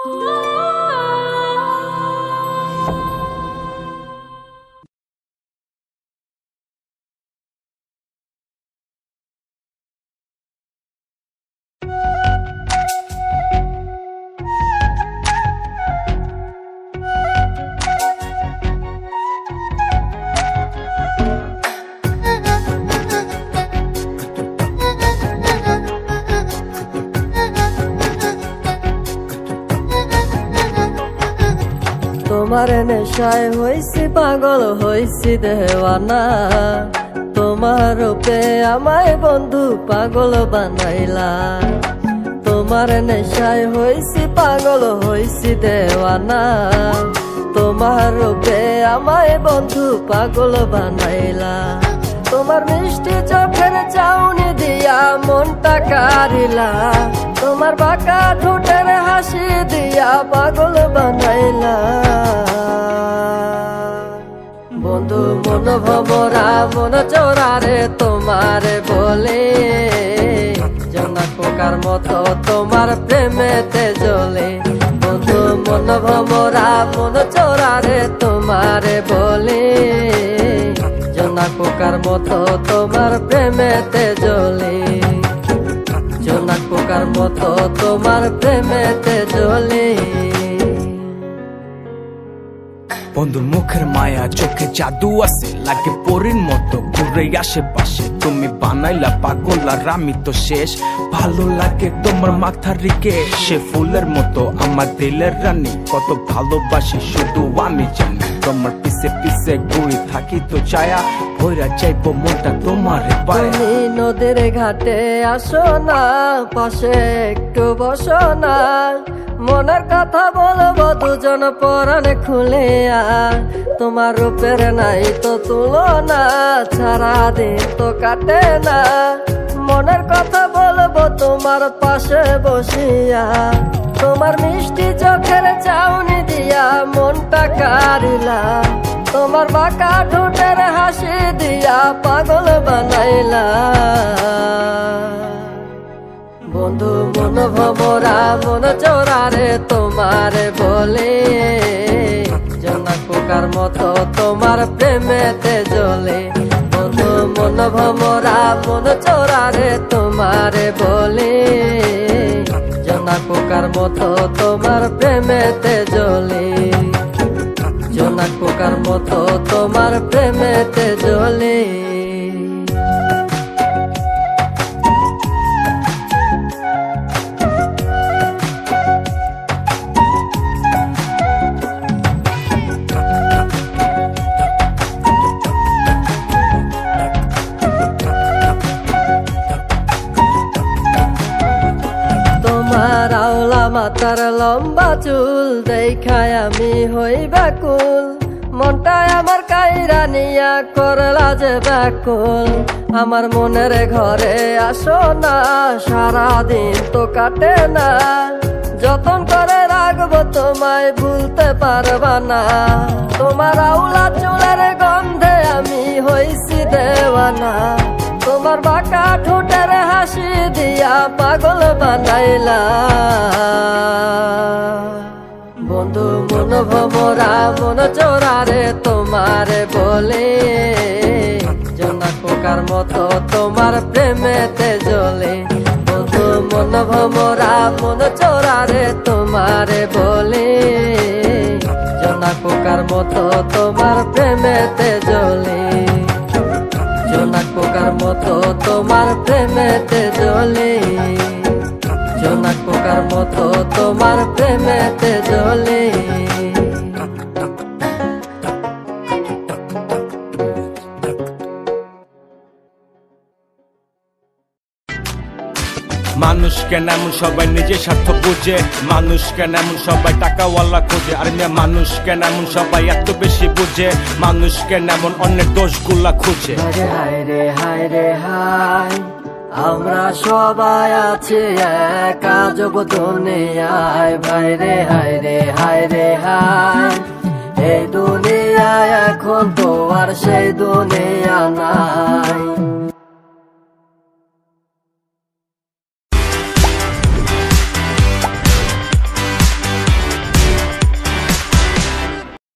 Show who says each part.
Speaker 1: তোমার নেশায় হইছি পাগল হইছি দেওয়ানা, তোমার রূপে আমায় বন্ধু পাগল বানাইলা। তোমার নেশায় হইছি পাগল হইছি দেওয়ানা, তোমার রূপে আমায় বন্ধু পাগল বানাইলা। তোমার মিষ্টি চোখের চাউনি দিয়া মনটা কারিলা, তোমার বাঁকা ঠোঁটের হাসি দিয়া পাগল বানাইলা। বন্ধু মন ভমরা মন চোরারে তোমার বলে, জোনা পোকার মতো তোমার প্রেমেতে জ্বলে। বন্ধু মন ভমরা মন চোরারে তোমার বলে, জোনা পোকার মতো তোমার প্রেমেতে জ্বলে। জোনা পোকার মতো তোমার প্রেমেতে জ্বলে।
Speaker 2: বন্ধুর মুখের মায়া চোখে জাদু আছে, লাগে পরীর মতো ঘুরে আশেপাশে। তুমি বানাইলা পাগল আর আমি তো শেষ। ভালো লাগে তোমার মাথার রিকে, সে ফুলের মতো আমার দিলের রানী। কত ভালোবাসি শুধু আমি জানি, তোমার পিছে পিছে ঘুরে থাকি তো ছায়া ভৈরা চাইবো মনটা তোমার পায়ে।
Speaker 1: তুমি নদীর ঘাটে আসো না, পাশে একটু বসো না, মনের কথা বলবো দুজন পরাণে খুলে। তোমার রূপের নাই তো তুলনা, সারাদিন তো কাটে না, মনের কথা বলবো তোমার পাশে বসিয়া। তোমার মিষ্টি চোখের চাউনি দিয়া মনটা কারিলা, তোমার বাঁকা ঠোঁটের হাসি দিয়া পাগল বানাইলা। বন্ধু মন ভমরা মন চোরারে তোমার বলে, জোনা পোকার মতো তোমার প্রেমেতে জ্বলে। বন্ধু মন ভমরা মন চোরারে তোমার বলে, জোনা পোকার মতো তোমার প্রেমেতে জ্বলে। জোনা পোকার মতো তোমার প্রেমেতে জ্বলে। তোমার আওলা মাথার লম্বা চুল দেখায় আমি হই ব্যাকুল, মনটায় আমার কাইরা নিয়া করলা যে ব্যাকুল। আমার মনের ঘরে আসো না, সারাদিন তো কাটে না, যতন করে রাখবো তোমায় ভুলতে পারবা না। তোমার আওলা চুলের গন্ধে আমি হইছি দেওয়ানা, তোমার বাঁকা ঠোঁটের হাসি দিয়া পাগল বানাইলা। বন্ধু মন ভমরা মন চোরারে তোমার বলে, জোনা পোকার মতো তোমার প্রেমেতে জ্বলে। বন্ধু মন ভমরা মন চোরারে তোমার বলে, জোনা পোকার মতো তোমার প্রেমেতে জ্বলে। জোনা পোকার মতো তোমার প্রেমেতে জ্বলে। জোনা পোকার মতো তোমার প্রেমেতে জ্বলে।
Speaker 2: মানুষ কেন এমন সবাই নিজের স্বার্থ বুঝে, মানুষ কেন এমন সবাই টাকাওয়ালা খোঁজে। আর মেয়ে মানুষ কেন এমন সবাই এত বেশি বুঝে, মানুষ কেন এমন অনেক দোষগুলা খুঁজে।
Speaker 1: হায় রে হায় রে হায়, আমরা সবাই আছি এক আজব দুনিয়ায়। ভাই রে হায় রে হায় রে হায়, এই দুনিয়ায় এখন তো আর সেই দুনিয়া নাই।